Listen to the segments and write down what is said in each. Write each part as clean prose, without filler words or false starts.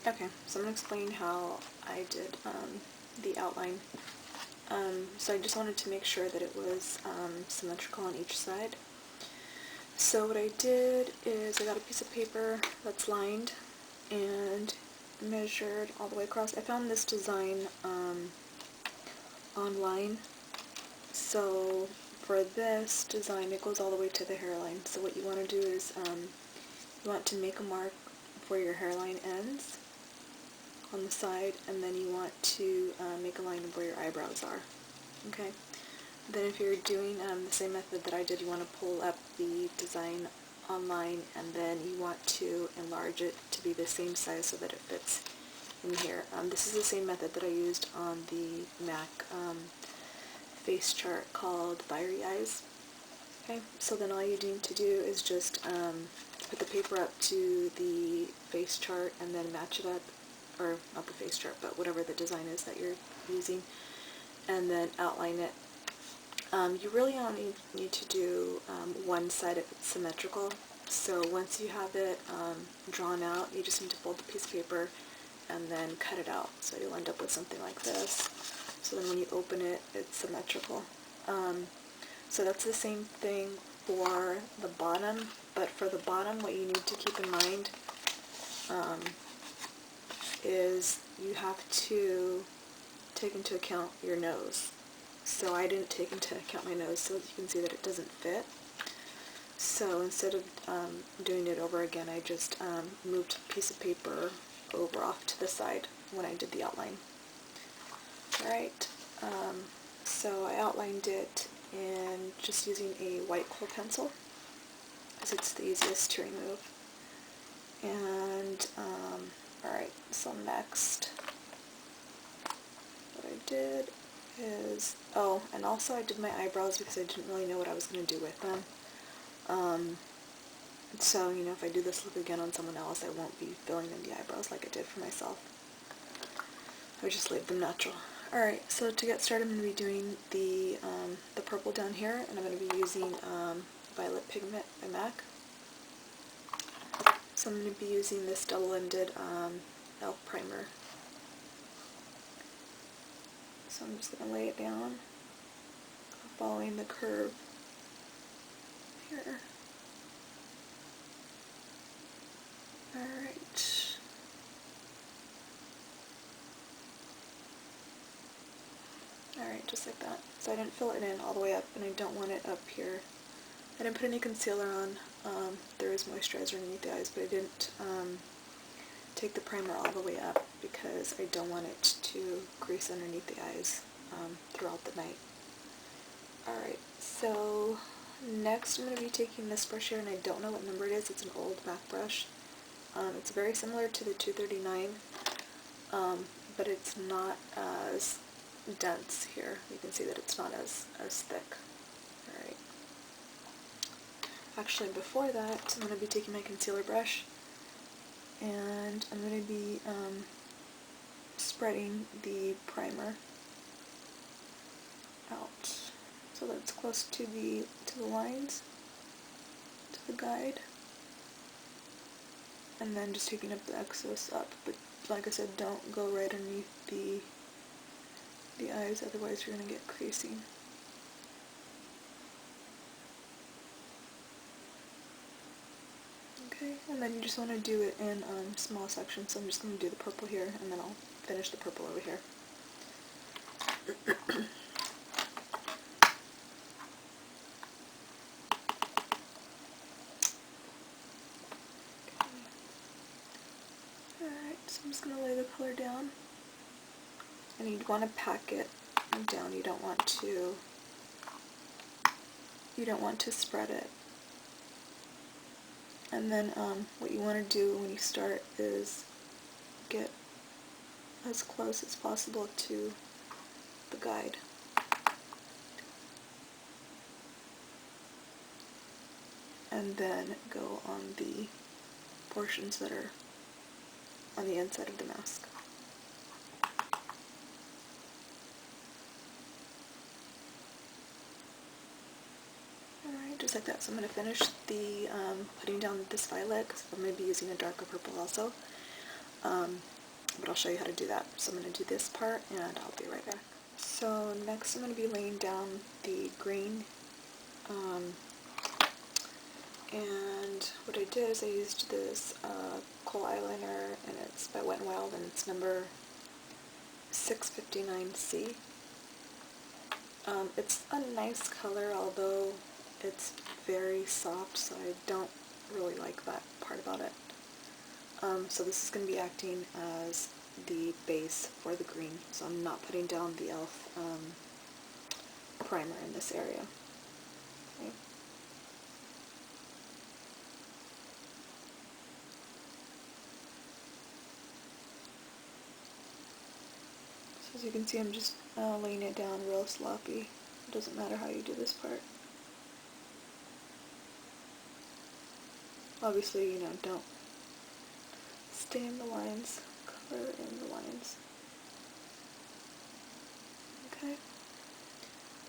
Okay, so I'm going to explain how I did the outline. So I just wanted to make sure that it was symmetrical on each side. So what I did is I got a piece of paper that's lined and measured all the way across. I found this design online. So for this design, it goes all the way to the hairline. So what you want to do is you want to make a mark where your hairline ends on the side, and then you want to make a line of where your eyebrows are. Okay. Then if you're doing the same method that I did, you want to pull up the design online, and then you want to enlarge it to be the same size so that it fits in here. This is the same method that I used on the MAC face chart called Fiery Eyes. Okay, so then all you need to do is just put the paper up to the face chart and then match it up, or not the face chart, but whatever the design is that you're using, and then outline it. You really only need to do one side if it's symmetrical. So once you have it drawn out, you just need to fold the piece of paper and then cut it out. So you'll end up with something like this. So then when you open it, it's symmetrical. So that's the same thing for the bottom, but for the bottom, what you need to keep in mind is you have to take into account your nose. So I didn't take into account my nose, so you can see that it doesn't fit. So instead of doing it over again, I just moved a piece of paper over off to the side when I did the outline. Alright, so I outlined it in just using a white quill pencil, because it's the easiest to remove. And, alright, so next, what I did is, oh, and also I did my eyebrows because I didn't really know what I was going to do with them. So, you know, if I do this look again on someone else, I won't be filling in the eyebrows like I did for myself. I just leave them natural. Alright, so to get started, I'm going to be doing the purple down here, and I'm going to be using Violet Pigment by MAC. So I'm going to be using this double-ended e.l.f. primer. So I'm just going to lay it down, following the curve here. Alright. Alright, just like that. So I didn't fill it in all the way up, and I don't want it up here. I didn't put any concealer on. There is moisturizer underneath the eyes, but I didn't take the primer all the way up because I don't want it to crease underneath the eyes throughout the night. Alright, so next I'm going to be taking this brush here, and I don't know what number it is. It's an old MAC brush. It's very similar to the 239, but it's not as dense here. You can see that it's not as thick. Alright. Actually, before that, I'm going to be taking my concealer brush, and I'm going to be spreading the primer out so that it's close to the lines, to the guide, and then just taking up the excess up. But like I said, don't go right underneath the eyes, otherwise you're going to get creasing. Okay, and then you just want to do it in small sections, so I'm just going to do the purple here, and then I'll finish the purple over here. Alright, so I'm just going to lay the color down, and you'd want to pack it down. You don't want to spread it. And then what you want to do when you start is get as close as possible to the guide. And then go on the portions that are on the inside of the mask. Alright, just like that. So I'm going to finish the putting down this violet, because I'm going to be using a darker purple also. but I'll show you how to do that. So I'm going to do this part and I'll be right back. So next I'm going to be laying down the green, and what I did is I used this kohl eyeliner, and it's by Wet n Wild, and it's number 659C. It's a nice color, although it's very soft, so I don't really like that part about it. So this is going to be acting as the base for the green, so I'm not putting down the e.l.f. Primer in this area. Okay. So as you can see, I'm just laying it down real sloppy. It doesn't matter how you do this part. Obviously, you know, don't stay in the lines, color in the lines. Okay.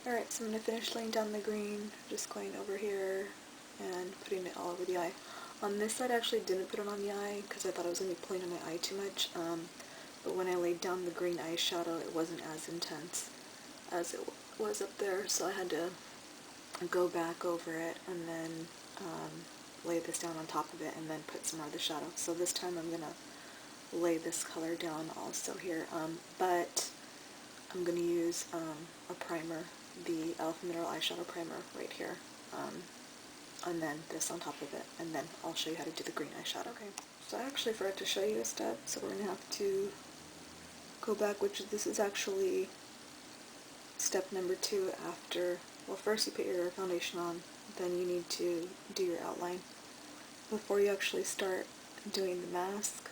Alright, so I'm going to finish laying down the green, just going over here and putting it all over the eye. On this side I actually didn't put it on the eye because I thought I was going to be pulling on my eye too much, but when I laid down the green eyeshadow it wasn't as intense as it was up there, so I had to go back over it and then lay this down on top of it and then put some more of the shadow. So this time I'm going to lay this color down also here, but I'm going to use a primer, the e.l.f. Mineral Eyeshadow Primer right here, and then this on top of it, and then I'll show you how to do the green eyeshadow. Okay, so I actually forgot to show you a step, so we're going to have to go back, which this is actually step number 2 after, well, first you put your foundation on, then you need to do your outline. Before you actually start doing the mask,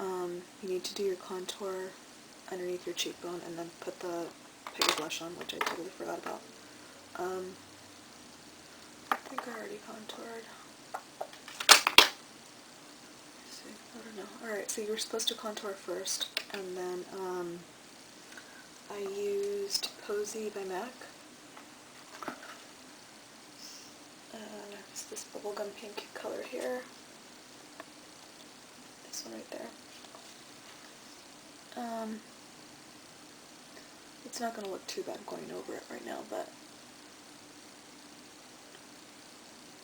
you need to do your contour underneath your cheekbone and then put your blush on, which I totally forgot about. I think I already contoured. Let's see, I don't know. Alright, so you were supposed to contour first, and then I used Posy by MAC. It's this bubblegum pink color here. This one right there. It's not going to look too bad going over it right now, but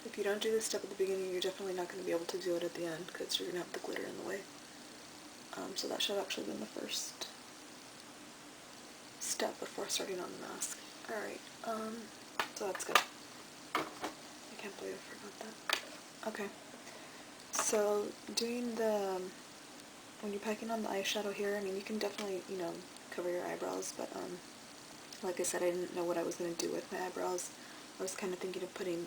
if you don't do this step at the beginning, you're definitely not going to be able to do it at the end because you're going to have the glitter in the way. So that should have actually been the first step before starting on the mask. Alright, so that's good. I can't believe I forgot that. Okay, so doing when you're packing on the eyeshadow here, I mean, you can definitely, you know, cover your eyebrows, but like I said, I didn't know what I was going to do with my eyebrows. I was kind of thinking of putting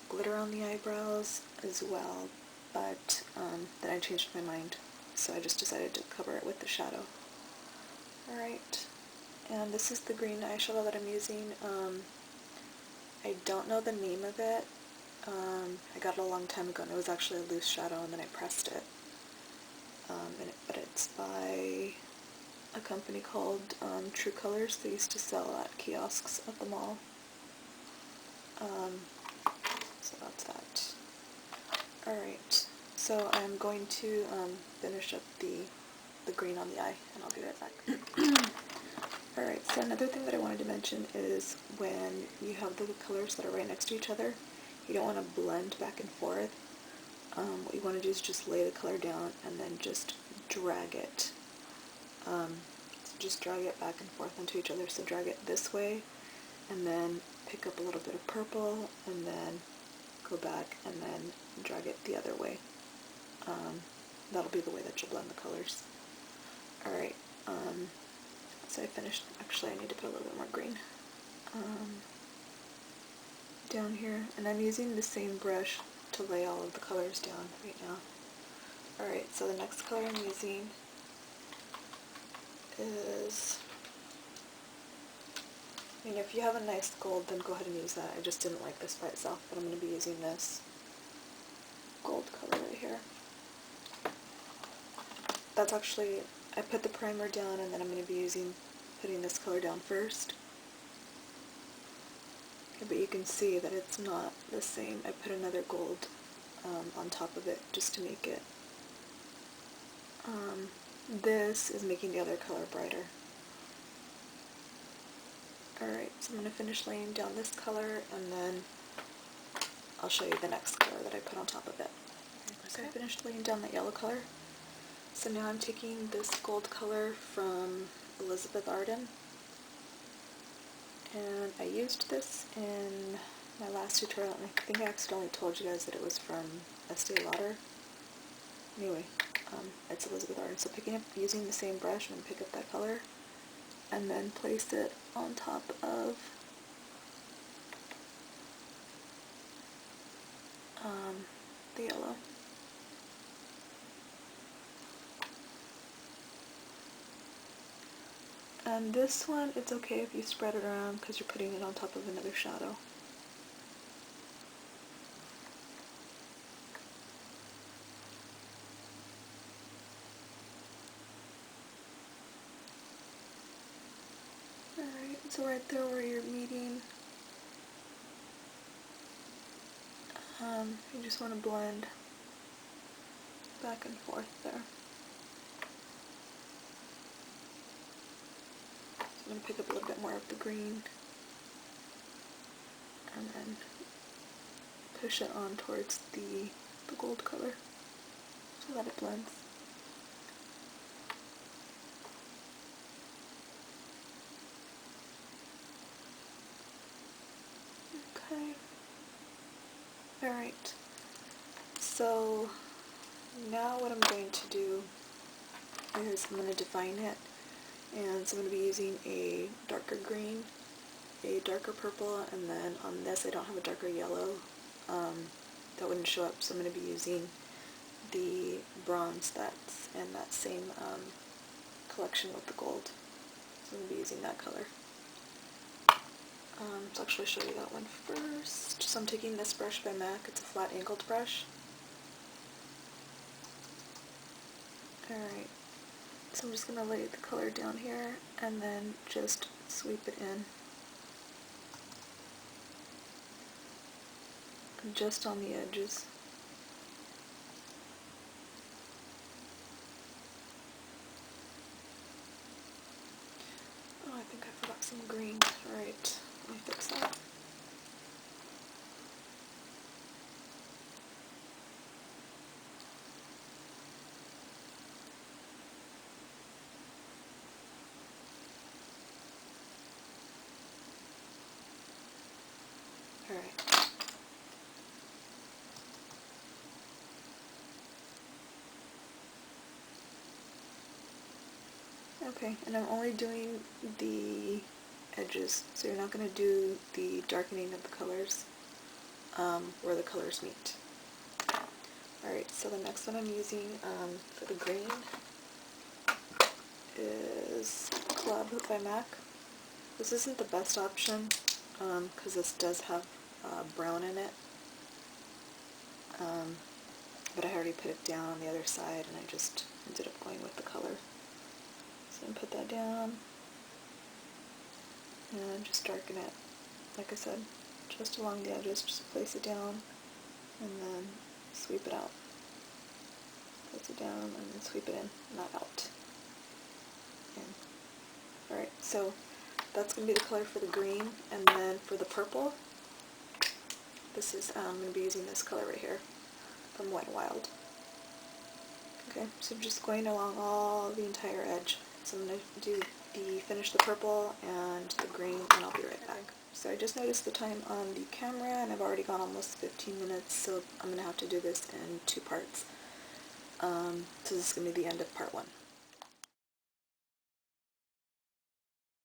glitter on the eyebrows as well, but then I changed my mind, so I just decided to cover it with the shadow. Alright, and this is the green eyeshadow that I'm using. I don't know the name of it. I got it a long time ago, and it was actually a loose shadow, and then I pressed it. But it's by a company called True Colors. They used to sell at kiosks at the mall. So that's that. Alright, so I'm going to finish up the green on the eye, and I'll be right back. Alright, so another thing that I wanted to mention is when you have the colors that are right next to each other, you don't want to blend back and forth. What you want to do is just lay the color down and then just drag it. So just drag it back and forth into each other. So drag it this way, and then pick up a little bit of purple, and then go back, and then drag it the other way. That'll be the way that you'll blend the colors. Alright, so I finished. Actually, I need to put a little bit more green down here, and I'm using the same brush to lay all of the colors down right now. Alright, so the next color I'm using is, I mean, if you have a nice gold, then go ahead and use that. I just didn't like this by itself, but I'm going to be using this gold color right here. That's actually, I put the primer down, and then I'm going to be putting this color down first. Okay, but you can see that it's not the same. I put another gold on top of it just to make it This is making the other color brighter. Alright, so I'm going to finish laying down this color, and then I'll show you the next color that I put on top of it. So I finished laying down that yellow color. So now I'm taking this gold color from Elizabeth Arden, and I used this in my last tutorial, and I think I accidentally told you guys that it was from Estee Lauder. Anyway, it's Elizabeth Arden. So using the same brush, I'm going to pick up that color and then place it on top of the yellow. And this one, it's okay if you spread it around because you're putting it on top of another shadow. Alright, so right there where you're meeting, you just want to blend back and forth there. So I'm going to pick up a little bit more of the green and then push it on towards the gold color so that it blends. Okay. Alright. So now what I'm going to do is I'm going to define it, and so I'm going to be using a darker green, a darker purple, and then on this I don't have a darker yellow. That wouldn't show up, so I'm going to be using the bronze that's in that same collection with the gold. So I'm going to be using that color. So I'll actually show you that one first. So I'm taking this brush by MAC, it's a flat angled brush. Alright, so I'm just going to lay the color down here and then just sweep it in. Just on the edges. Oh, I think I forgot some green. Alright, let me fix that. Alright. Okay, and I'm only doing the edges, so you're not going to do the darkening of the colors where the colors meet. Alright, so the next one I'm using for the green is Club by MAC. This isn't the best option because this does have brown in it, but I already put it down on the other side and I just ended up going with the color. So I'm going to put that down and just darken it, like I said, just along the edges. Just place it down and then sweep it out. Place it down and then sweep it in, not out. Alright, so that's going to be the color for the green, and then for the purple, this is, I'm going to be using this color right here from Wet n Wild. Okay, so I'm just going along all the entire edge. So I'm going to finish the purple and the green, and I'll be right back. So I just noticed the time on the camera, and I've already gone almost 15 minutes, so I'm going to have to do this in 2 parts. So this is going to be the end of part 1.